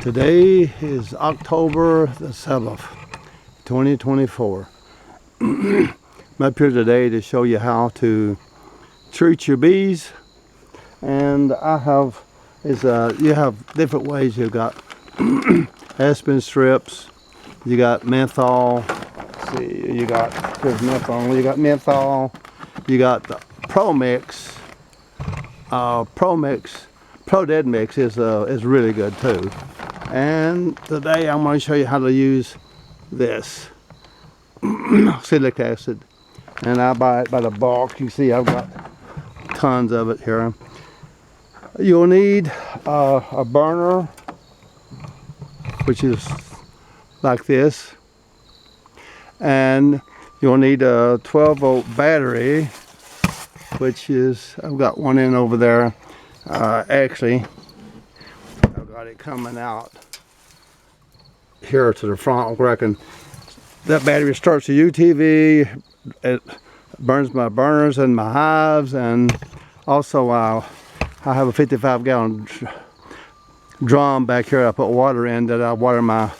Today is October the 7th, 2024. I'm up here today to show you how to treat your bees. And you have different ways. You've got aspen strips, you got menthol, you got menthol, you got the Pro Mix. Pro Dead Mix is really good too. And today I'm going to show you how to use this silic acid, and I buy it by the bulk. You see I've got tons of it here. You'll need a burner, which is like this, and you'll need a 12-volt battery, which is, I've got one in over there. Actually, I've got it coming out here to the front where I can, that battery starts the UTV, it burns my burners and my hives, and also I have a 55-gallon drum back here I put water in that I water my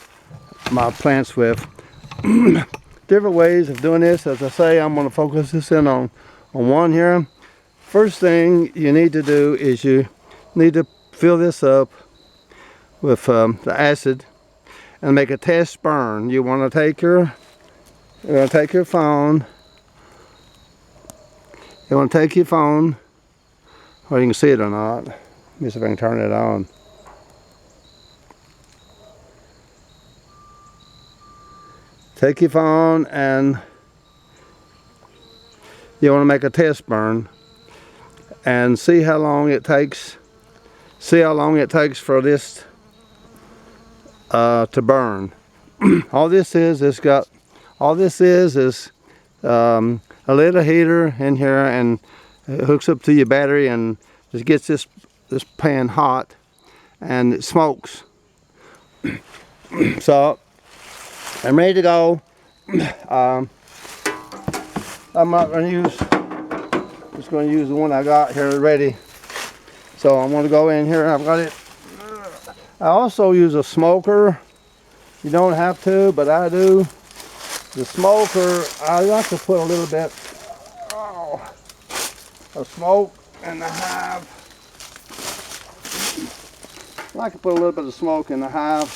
plants with. Different ways of doing this. As I say, I'm going to focus this in on one here. First thing you need to do is you need to fill this up with the acid and make a test burn. You want to take your phone. You want to take your phone, or you can see it or not. Let me see if I can turn it on. Take your phone and you want to make a test burn and see how long it takes. See how long it takes for this to burn. All this is a little heater in here, and it hooks up to your battery and just gets this pan hot, and it smokes. So I'm ready to go. I'm not going to use, just going to use the one I got here ready. So I'm going to go in here. I've got it. I also use a smoker. You don't have to, but I do. The smoker, I like to put a little bit of smoke in the hive. I like to put a little bit of smoke in the hive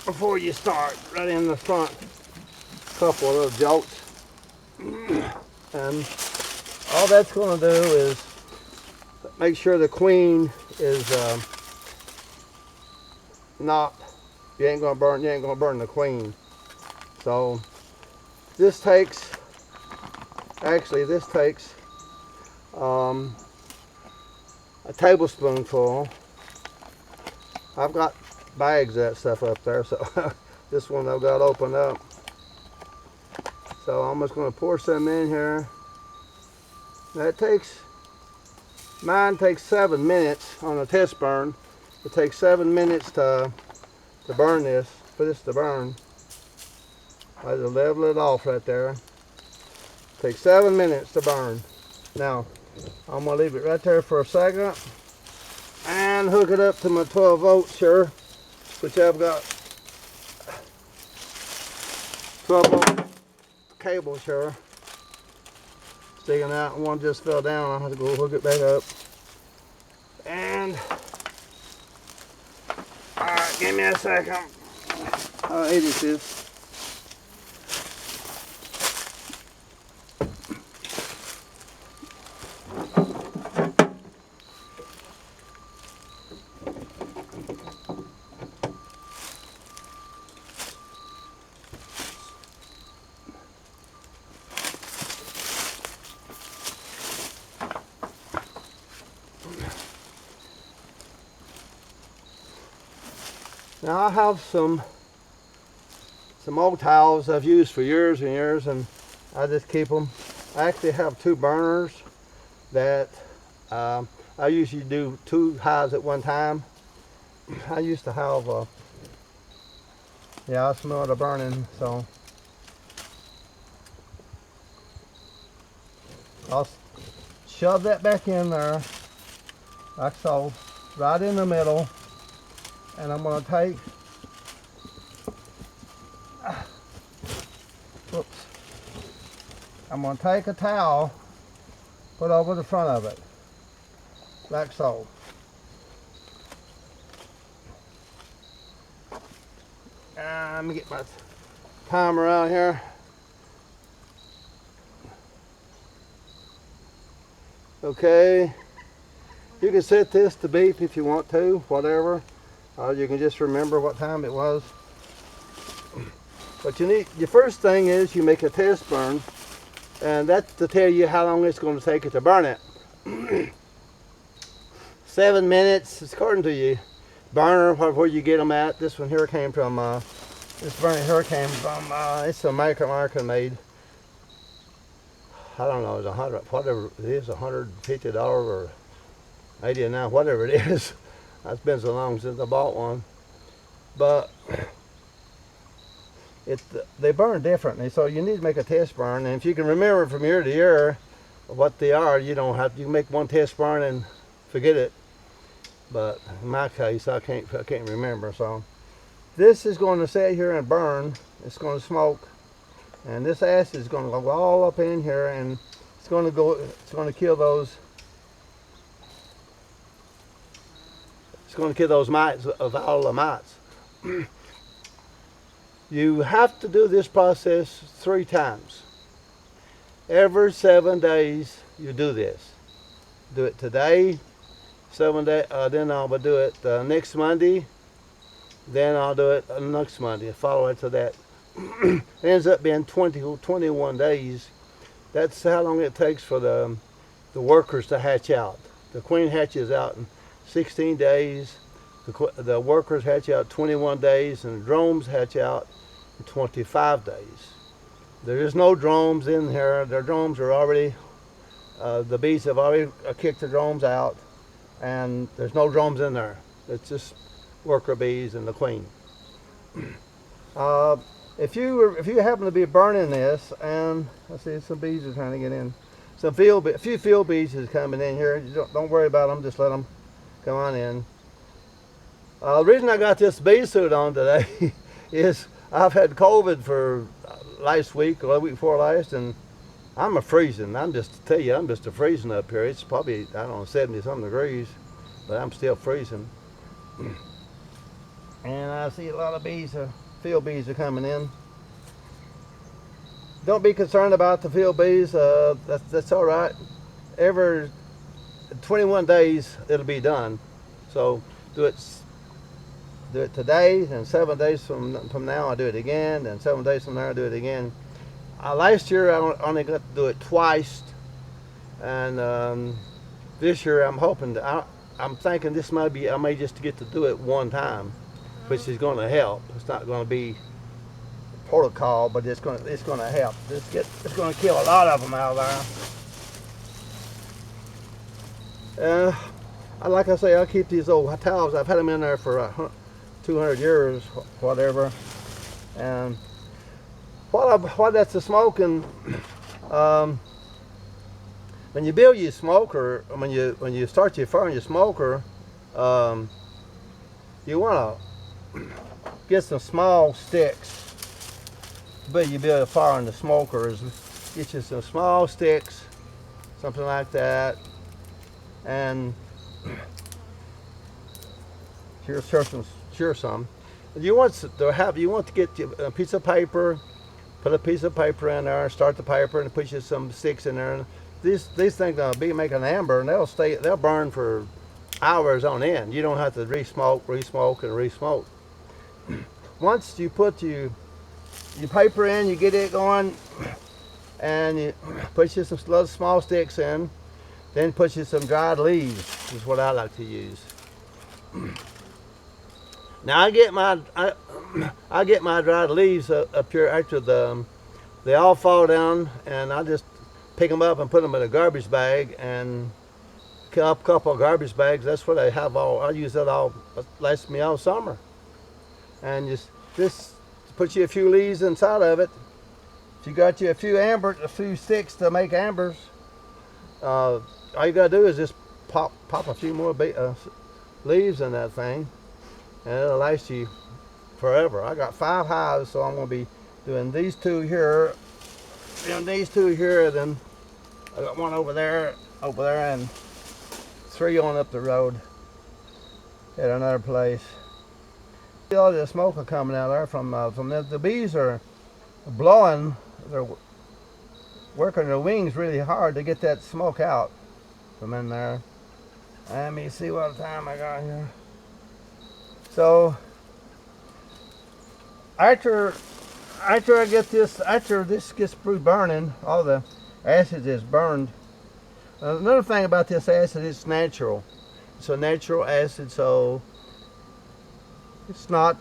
before you start, right in the front. Couple of little jolts. And all that's going to do is make sure the queen is not, you ain't gonna burn the queen. So this takes a tablespoonful. I've got bags of that stuff up there, so this one I've got opened up. So I'm just going to pour some in here. Mine takes 7 minutes on a test burn. It takes 7 minutes to burn this, for this to burn. I just level it off right there. It takes 7 minutes to burn. Now, I'm going to leave it right there for a second and hook it up to my 12 volts here, which I've got 12 volt cables here sticking out. One just fell down. I'll have to go hook it back up. And alright, give me a second. How 80 it is. Now I have some old towels I've used for years and years, and I just keep them. I actually have 2 burners that I usually do 2 hives at one time. I used to have yeah, I smell the burning, so I'll shove that back in there like so. right in the middle, and I'm going to take, whoops, I'm going to take a towel, put over the front of it, like so. Let me get my timer out here. Okay, you can set this to beep if you want to, whatever. You can just remember what time it was. But you need, your first thing is you make a test burn, and that's to tell you how long it's going to take it to burn it. 7 minutes, it's according to you burner, where you get them at. This one here came from, this burner here came from, it's American made. I don't know, it's whatever it is, $150 or 89, whatever it is. It's been so long since I bought one. But they burn differently, so you need to make a test burn. And if you can remember from year to year what they are, you don't have, you can make one test burn and forget it. But in my case, I can't remember. So this is going to sit here and burn. It's going to smoke, and this acid is going to go all up in here, and it's going to kill those. It's going to kill those mites of all the mites. You have to do this process 3 times. Every 7 days you do this. Do it today, 7 days, then I'll do it next Monday, then I'll do it next Monday, follow it to that. It ends up being 21 days. That's how long it takes for the workers to hatch out. The queen hatches out in 16 days, the workers hatch out 21 days, and the drones hatch out in 25 days. There is no drones in here. Their drones are already, the bees have already kicked the drones out, and there's no drones in there. It's just worker bees and the queen. If you happen to be burning this, and I see some bees are trying to get in, a few field bees is coming in here. You don't worry about them. Just let them come on in. The reason I got this bee suit on today is I've had COVID for last week or the week before last, and I'm freezing. I'm just a freezing up here. It's probably, I don't know, 70-something degrees, but I'm still freezing. And I see a lot of bees, field bees are coming in. Don't be concerned about the field bees. That's all right. Every 21 days it'll be done. So do it today, and 7 days from now I do it again, and 7 days from there I do it again. Last year I only got to do it twice, and this year I'm hoping I'm thinking this might be, I may just get to do it one time, which is going to help. It's not going to be protocol, but it's going to help. It's going to kill a lot of them out there. Like I say, I keep these old towels. I've had them in there for 200 years, whatever. And while that's the smoking, when you build your smoker, when you start your fire in your smoker, you want to get some small sticks. But you build a fire in the smoker, get you some small sticks, something like that, and share some. You want to get a piece of paper, put a piece of paper in there, start the paper, and put you some sticks in there. And these things will be making amber, and they'll burn for hours on end. You don't have to re-smoke, and re-smoke. Once you put your paper in, you get it going, and you put you some little small sticks in, then put you some dried leaves, is what I like to use. Now I get my dried leaves up here after they all fall down, and I just pick them up and put them in a garbage bag, and a couple of garbage bags. That's what I have I use that all, lasts me all summer. And just put you a few leaves inside of it. If you got you a few sticks to make ambers, all you gotta do is just pop a few more leaves in that thing, and it'll last you forever. I got 5 hives, so I'm going to be doing these 2 here, and these 2 here, then I got 1 over there, and 3 on up the road at another place. All the smoke are coming out there from the bees are blowing. They're working their wings really hard to get that smoke out from in there. Let me see what time I got here. So after this gets burning, all the acid is burned. Another thing about this acid, it's natural. It's a natural acid, so it's not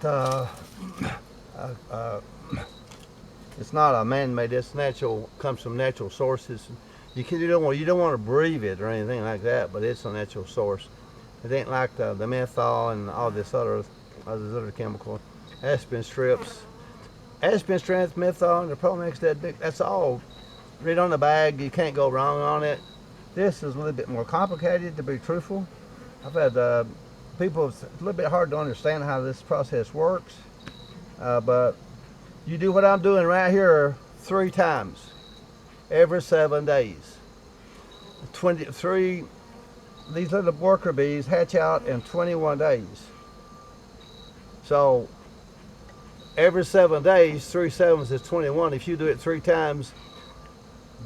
it's not a man-made. It's natural. Comes from natural sources. You don't want to breathe it or anything like that, but it's a natural source. It ain't like the menthol and all this other chemical. Aspirin strips, menthol, and the Promex. That's all right on the bag. You can't go wrong on it. This is a little bit more complicated, to be truthful. I've had people. It's a little bit hard to understand how this process works, but you do what I'm doing right here 3 times every 7 days. 23, these little worker bees hatch out in 21 days. So every 7 days, 3 sevens is 21. If you do it 3 times,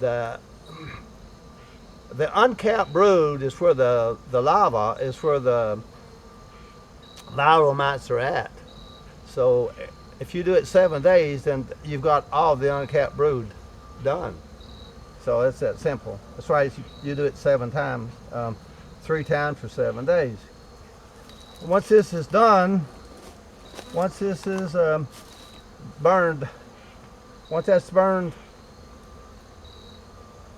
the uncapped brood is where the larva is where the larval mites are at. So if you do it 7 days, then you've got all the uncapped brood done. So it's that simple. That's why you do it 7 times, 3 times for 7 days. Once this is done, once this is burned, once that's burned,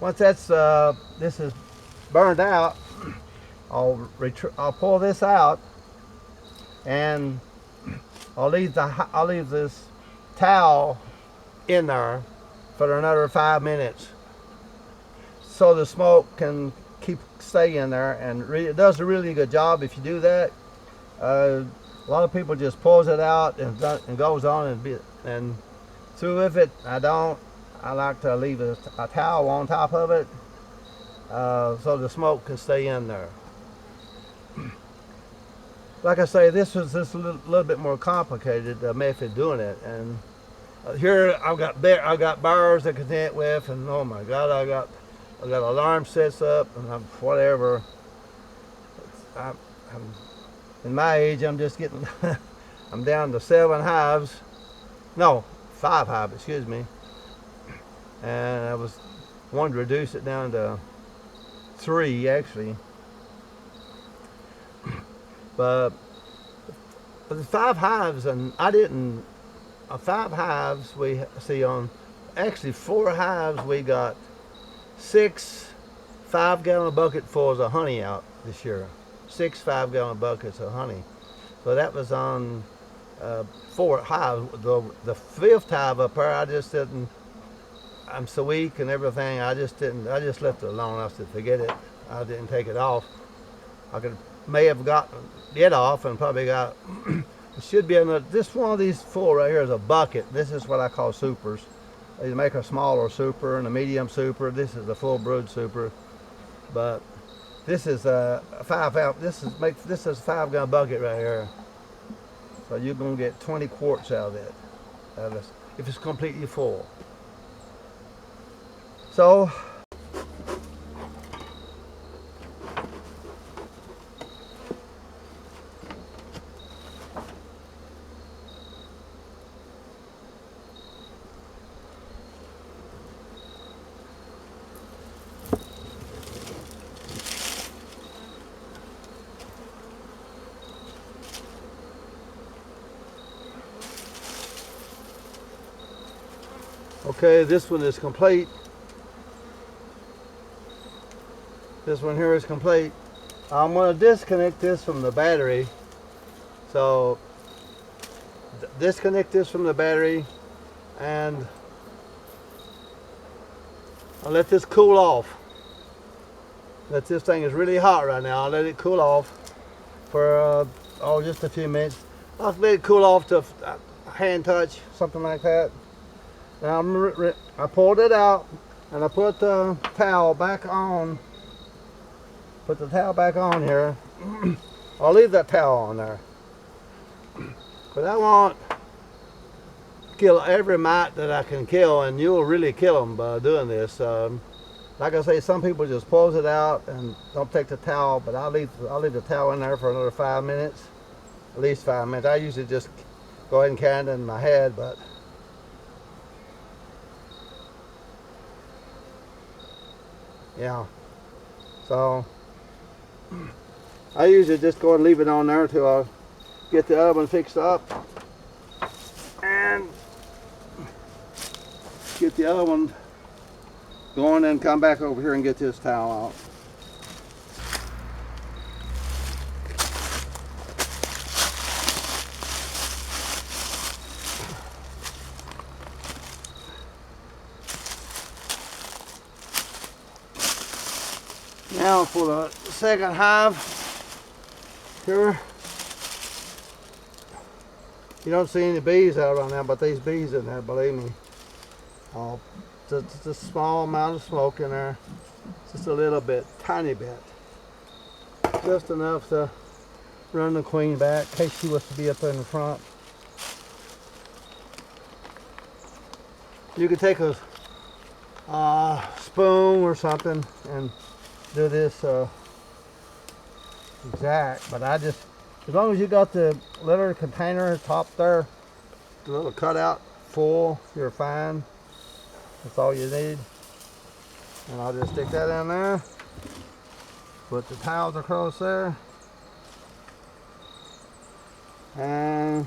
this is burned out, I'll pull this out, and I'll leave this towel in there for another 5 minutes, so the smoke can stay in there, and it does a really good job if you do that. A lot of people just pulls it out and goes on and through with it. I don't. I like to leave a towel on top of it so the smoke can stay in there. Like I say, this was just a little bit more complicated method doing it, and here I've got bars to contend with, and oh my God, I got alarm sets up and whatever. I'm in my age, I'm just getting I'm down to 7 hives, no, 5 hives, excuse me, and I wanted to reduce it down to 3 actually. But the 5 hives, and 5 hives we see on, actually 4 hives we got 6 5-gallon bucketfuls of honey out this year. 6 5-gallon buckets of honey. So that was on 4 hives. The 5th hive up there, I just didn't, I'm so weak and everything, I just left it alone. I said, forget it. I didn't take it off. May have gotten it off and probably got, it should be another, this one of these 4 right here is a bucket. This is what I call supers. They make a smaller super and a medium super. This is a full brood super, but this is a 5 ounce. This is a 5-gallon bucket right here. So you're gonna get 20 quarts out of it, if it's completely full. So okay, this one is complete. This one here is complete. I'm going to disconnect this from the battery. So disconnect this from the battery, and I'll let this cool off. This thing is really hot right now. I'll let it cool off, for just a few minutes. I'll let it cool off to hand touch, something like that. Now I pulled it out and I put the towel back on. Put the towel back on here. I'll leave that towel on there. But I want to kill every mite that I can kill, and you'll really kill them by doing this. Like I say, some people just pulls it out and don't take the towel, but I'll leave the towel in there for another 5 minutes, at least 5 minutes. I usually just go ahead and carry it in my head, but yeah. So I usually just go and leave it on there till I get the oven fixed up and get the other one going and come back over here and get this towel out. Now for the second hive here. You don't see any bees out right now, but these bees in there, believe me. Just a small amount of smoke in there, just a little bit, tiny bit, just enough to run the queen back in case she was to be up in the front. You could take a spoon or something and do this exact, but I just, as long as you got the little container top there, the little cutout full, you're fine. That's all you need. And I'll just stick that in there. Put the towels across there. And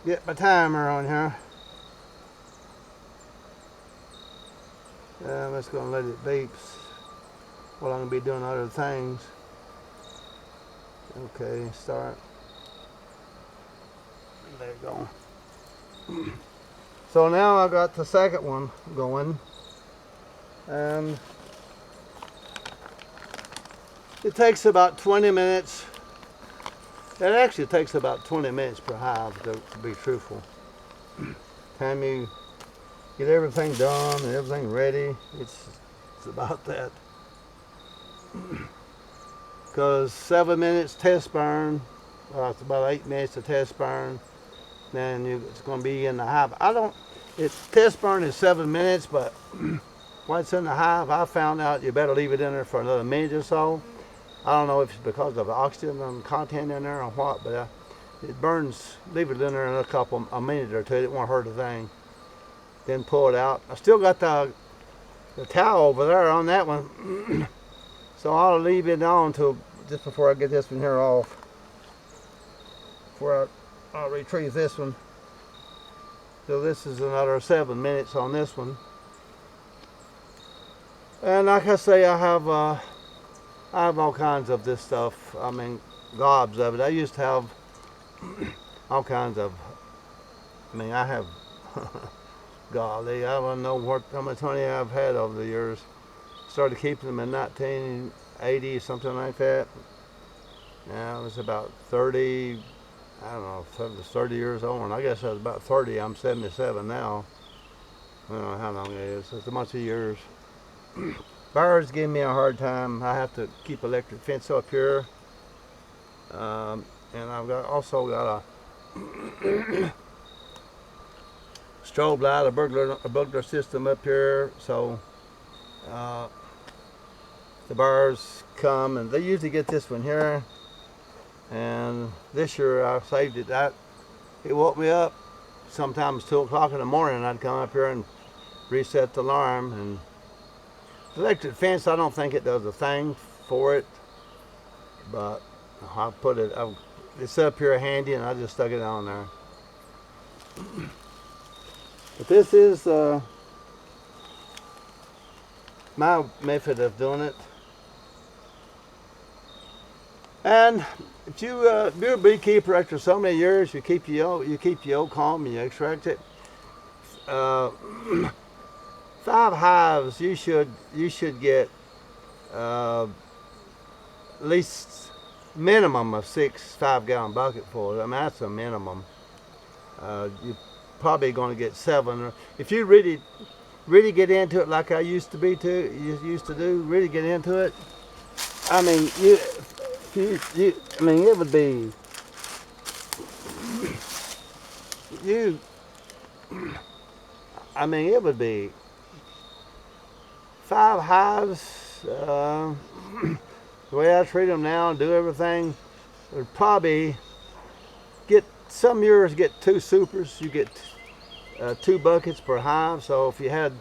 get my timer on here. I'm just going to let it beep while I'm going to be doing other things. Okay, start. There you go. So now I got the second one going, and it takes about 20 minutes. It actually takes about 20 minutes per hive, to be truthful. Time you get everything done and everything ready, it's about that. Because 7 minutes test burn, it's about 8 minutes to test burn. Then it's going to be in the hive. Test burn is 7 minutes, but while it's in the hive, I found out you better leave it in there for another minute or so. I don't know if it's because of the oxygen content in there or what, but it burns. Leave it in there in a minute or two. It won't hurt a thing. Then pull it out. I still got the towel over there on that one, so I'll leave it on till just before I get this one here off. Before I'll retrieve this one. So this is another 7 minutes on this one. And like I say, I have all kinds of this stuff. I mean, gobs of it. I used to have all kinds of. I mean, I have. Golly, I don't know how much honey I've had over the years. Started keeping them in 1980, something like that. Now I was about 30. I don't know, I was 30 years old, and I guess I was about 30. I'm 77 now. I don't know how long it is. It's a bunch of years. Birds give me a hard time. I have to keep electric fence up here. And I've also got a strobe light, a burglar system up here. So the birds come, and they usually get this one here. And this year I saved it. It woke me up sometimes 2 o'clock in the morning. I'd come up here and reset the alarm. And the electric fence, I don't think it does a thing for it, but I put it. It's up here handy, and I just stuck it on there. But this is my method of doing it. And if you're a beekeeper after so many years, you keep your yolk home and you extract it. 5 hives, you should get at least minimum of 6 5-gallon bucket full. I mean, that's a minimum. You're probably going to get 7. Or if you really get into it like I used to do, really get into it. I mean, I mean, it would be you. I mean, it would be 5 hives. The way I treat them now and do everything, would probably get some years get 2 supers. You get 2 buckets per hive. So if you had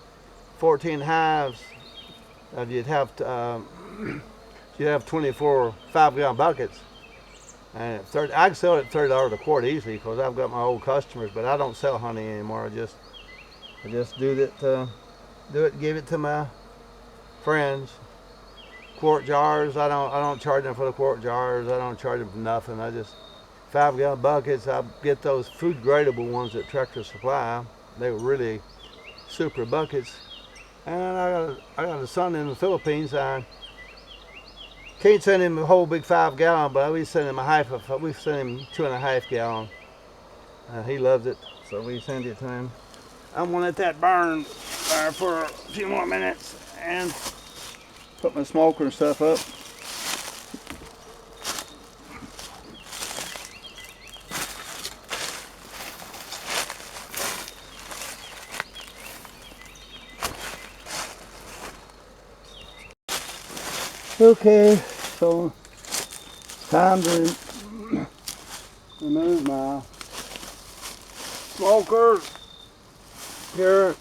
14 hives, you'd have 24 5-gallon buckets. And I can sell it at $30 a quart easily because I've got my old customers. But I don't sell honey anymore. I just do it, give it to my friends. Quart jars, I don't charge them for the quart jars. I don't charge them for nothing. I just 5-gallon buckets. I get those food gradable ones at Tractor Supply. They were really super buckets. And I got a son in the Philippines. I can't send him a whole big 5-gallon, but we send him we send him 2.5 gallon. He loves it, so we send it to him. I'm gonna let that burn for a few more minutes and put my smoker and stuff up. Okay, so it's time to remove my smoker here.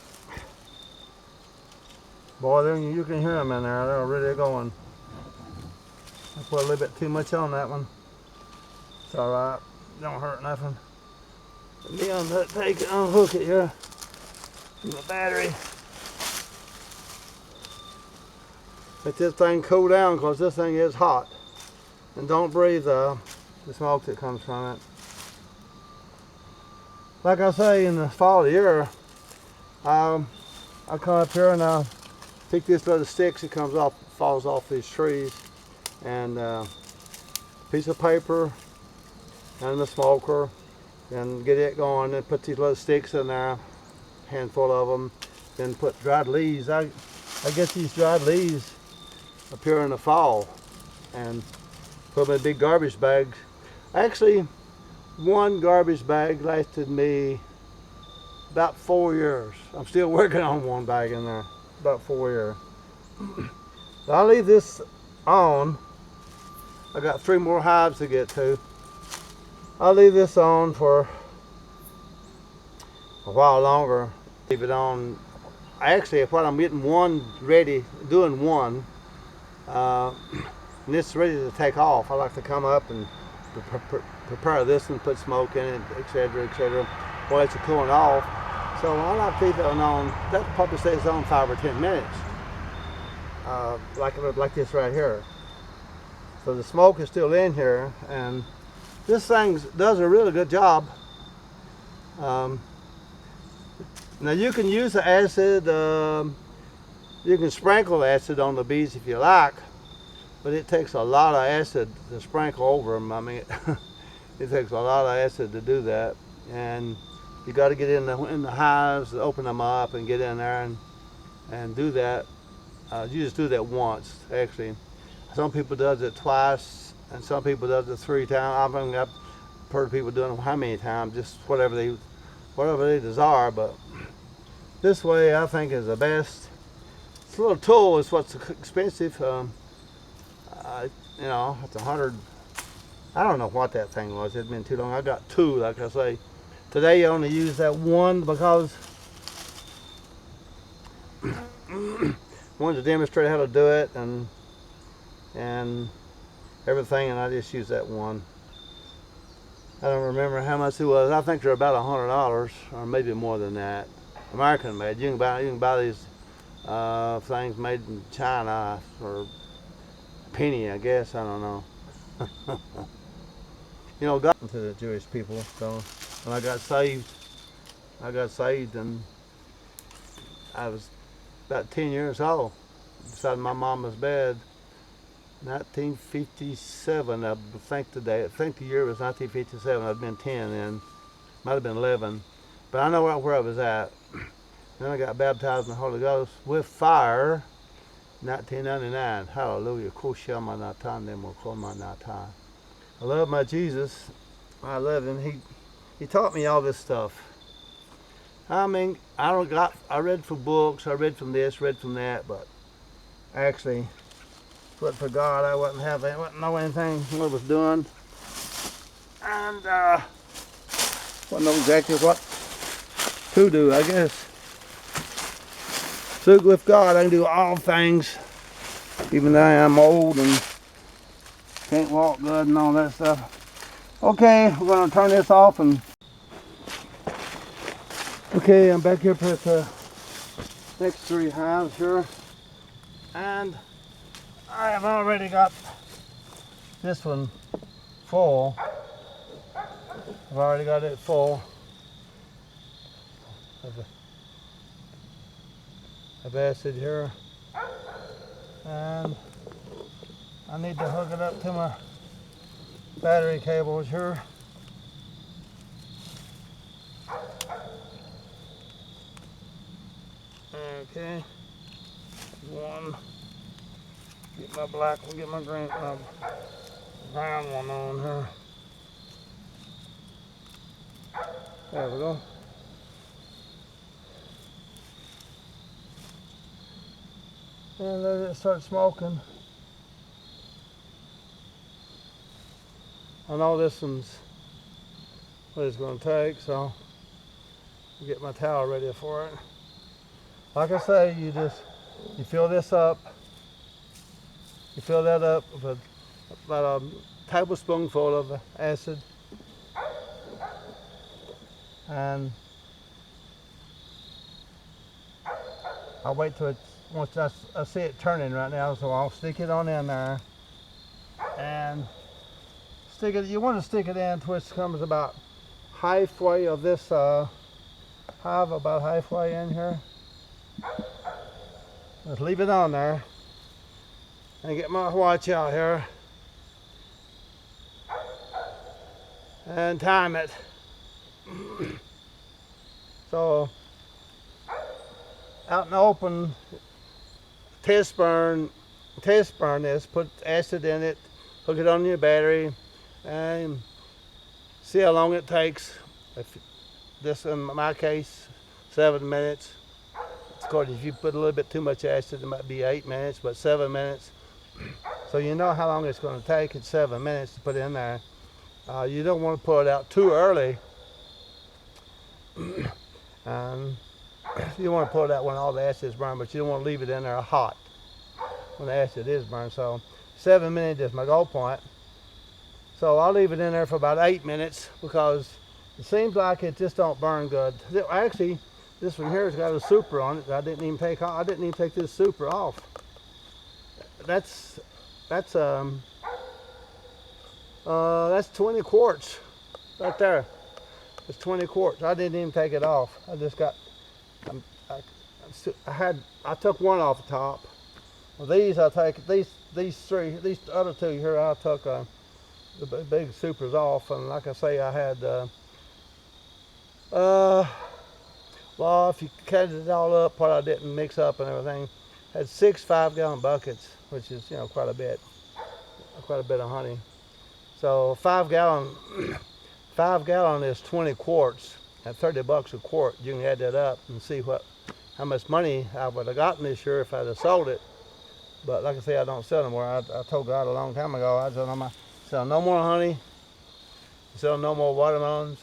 Boy, you can hear them in there. They're really going. I put a little bit too much on that one. It's all right. Don't hurt nothing. Let me unhook it here. The battery. Let this thing cool down because this thing is hot. And don't breathe the smoke that comes from it. Like I say, in the fall of the year, I come up here and I pick this little sticks that falls off these trees, and a piece of paper and the smoker, and get it going. And put these little sticks in there, handful of them. Then put dried leaves. I get these dried leaves up here in the fall and put them in big garbage bags. Actually, one garbage bag lasted me about 4 years. I'm still working on one bag in there. About 4 years. I'll leave this on. I got 3 more hives to get to. I'll leave this on for a while longer. Leave it on. Actually, while I'm getting one ready, doing one, and it's ready to take off, I like to come up and prepare this and put smoke in it, etc., etc. While it's cooling off. So I like to leave it on. That probably stays on 5 or 10 minutes, like this right here. So the smoke is still in here, and this thing does a really good job. Now you can use the acid. You can sprinkle acid on the bees if you like, but it takes a lot of acid to sprinkle over them. I mean, it takes a lot of acid to do that, and you got to get in the hives, open them up, and get in there and do that. You just do that once, actually. Some people does it twice, and some people does it 3 times. I've heard people doing it how many times, just whatever they desire. But this way, I think, is the best. It's a little tool. It's what's expensive. You know, it's 100. I don't know what that thing was. It's been too long. I got 2, like I say. Today I only use that one because I wanted to demonstrate how to do it and everything, and I just used that one. I don't remember how much it was. I think they're about $100 or maybe more than that. American made. You can buy these things made in China for a penny, I guess. I don't know. You know, God to the Jewish people. So when I got saved, and I was about 10 years old, beside my mama's bed, 1957, I think today. I think the year was 1957. I'd been 10 then, might have been 11, but I know right where I was at. Then I got baptized in the Holy Ghost with fire, 1999. Hallelujah. I love my Jesus. I love him. He taught me all this stuff. I mean, I read from books, I read from this, read from that, but actually, but for God, I wouldn't know anything what I was doing, and wouldn't know exactly what to do. I guess. So with God, I can do all things, even though I am old and can't walk good and all that stuff. Okay, we're gonna turn this off and. Okay, I'm back here at the next 3 hives here, and I have already got this one full. I've already got it full of acid here, and I need to hook it up to my battery cables here. Okay, one. Get my black one, get my green, brown one on here. There we go. And let it start smoking. I know this one's what it's going to take, so I'll get my towel ready for it. Like I say, you fill this up. You fill that up with about a tablespoonful of acid, and I'll wait till once I see it turning right now, so I'll stick it on in there and stick it. You want to stick it in till it comes about halfway of this hive, about halfway in here. Just leave it on there and get my watch out here and time it. So out in the open, test burn this, put acid in it, hook it on your battery, and see how long it takes. If this, in my case, 7 minutes. Of course, if you put a little bit too much acid, it might be 8 minutes, but 7 minutes. So you know how long it's going to take. It's 7 minutes to put in there. You don't want to pull it out too early. You want to pull it out when all the acid is burned, but you don't want to leave it in there hot when the acid is burned. So 7 minutes is my goal point. So I'll leave it in there for about 8 minutes because it seems like it just don't burn good. Actually, this one here has got a super on it. I didn't even take this super off. That's 20 quarts right there. It's 20 quarts. I didn't even take it off. I just got. I took one off the top. Well, these these other two here I took the big supers off, and like I say, I had well, if you cut it all up, what I didn't mix up and everything, had 6 5-gallon buckets, which is quite a bit of honey. So 5 gallon is 20 quarts at $30 a quart. You can add that up and see how much money I would have gotten this year if I'd have sold it. But like I say, I don't sell anymore. I told God a long time ago, I sell no more honey, sell no more watermelons.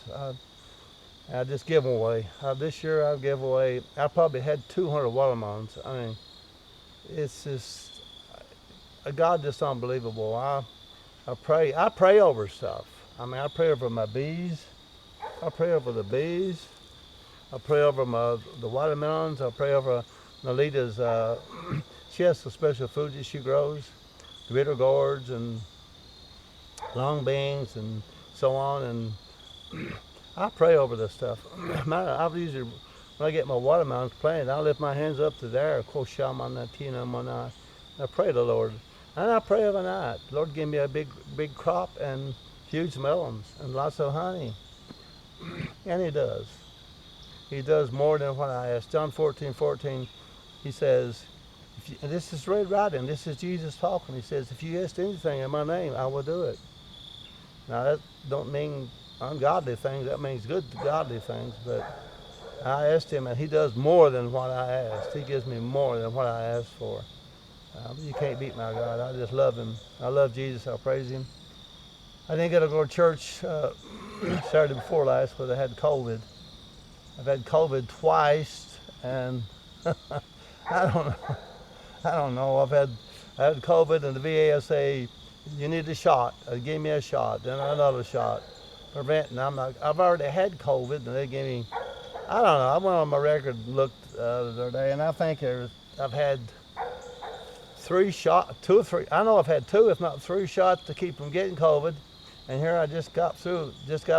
I just give them away. This year I give away, I probably had 200 watermelons. I mean, it's just, God just unbelievable. I pray over stuff. I mean, I pray over my bees. I pray over the bees. I pray over the watermelons. I pray over Nolita's, she has some special food that she grows, bitter gourds and long beans and so on. And I pray over this stuff. I've usually, when I get my watermelons planted, I lift my hands up to there. I pray to the Lord. And I pray every night, Lord, give me a big crop and huge melons and lots of honey. And He does. He does more than what I ask. John 14:14, He says, and this is Red Riding, this is Jesus talking. He says, if you ask anything in my name, I will do it. Now that don't mean ungodly things, that means good godly things, but I asked Him and He does more than what I asked. He gives me more than what I asked for. You can't beat my God. I just love Him. I love Jesus. I praise Him. I didn't get to go to church Saturday before last because I had COVID. I've had COVID twice, and I don't know. I don't know. I had COVID, and the VA say you need a shot. They gave me a shot, then another shot, preventing. I've already had COVID, and they gave me. I don't know. I went on my record and looked the other day, and I think I've had 2 or 3. I know I've had 2, if not 3 shots to keep from getting COVID, and here I just got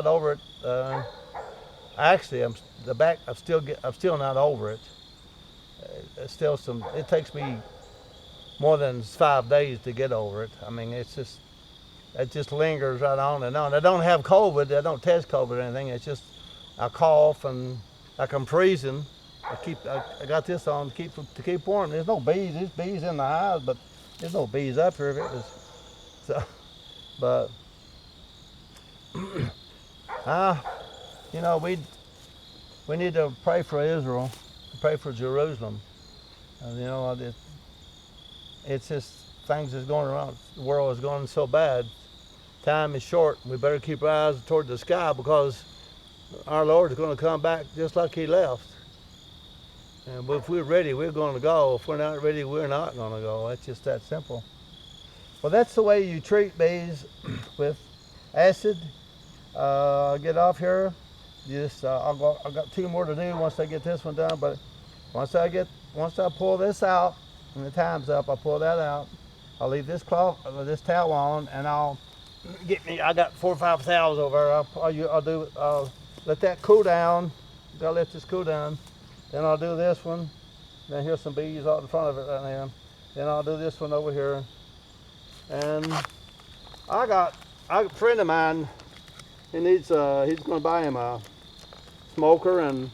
over it. Actually, I'm still not over it. It's still it takes me more than 5 days to get over it. I mean, it just lingers right on and on. I don't have COVID. I don't test COVID or anything. It's just I cough and like I'm freezing. I got this on to keep warm. There's no bees. There's bees in the hive, but there's no bees up here. If it was so, but you know, we need to pray for Israel, pray for Jerusalem. You know, it's just things is going around. The world is going so bad. Time is short. We better keep our eyes toward the sky because our Lord is going to come back just like He left. And if we're ready, we're going to go. If we're not ready, we're not going to go. It's just that simple. Well, that's the way you treat bees with acid. Get off here. I've got 2 more to do once I get this one done. But once I pull this out, and the time's up, I'll pull that out. I'll leave this towel on, and I'll I got 4 or 5 towels over there. I'll let that cool down. Gotta let this cool down. Then I'll do this one. Then here's some bees out in front of it right now. Then I'll do this one over here. And a friend of mine, he's going to buy him a smoker, and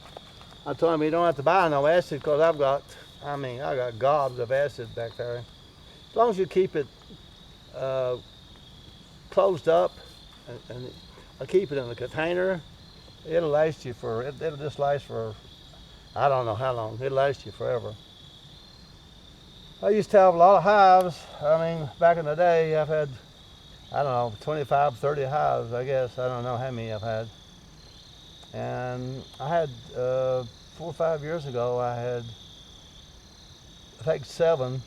I told him he don't have to buy no acid because I got gobs of acid back there. As long as you keep it closed up, and I keep it in a container, it'll just last for, I don't know how long. It'll last you forever. I used to have a lot of hives. I mean, back in the day, I've had, I don't know, 25, 30 hives, I guess. I don't know how many I've had. And I had, 4 or 5 years ago, I had, I think 7.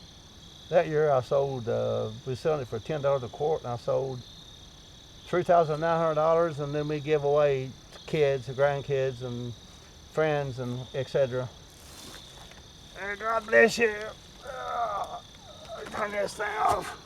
That year I sold, we were selling it for $10 a quart, and I sold $3,900, and then we give away to kids, to grandkids, and friends, and etc. And God bless you. Turn this thing off.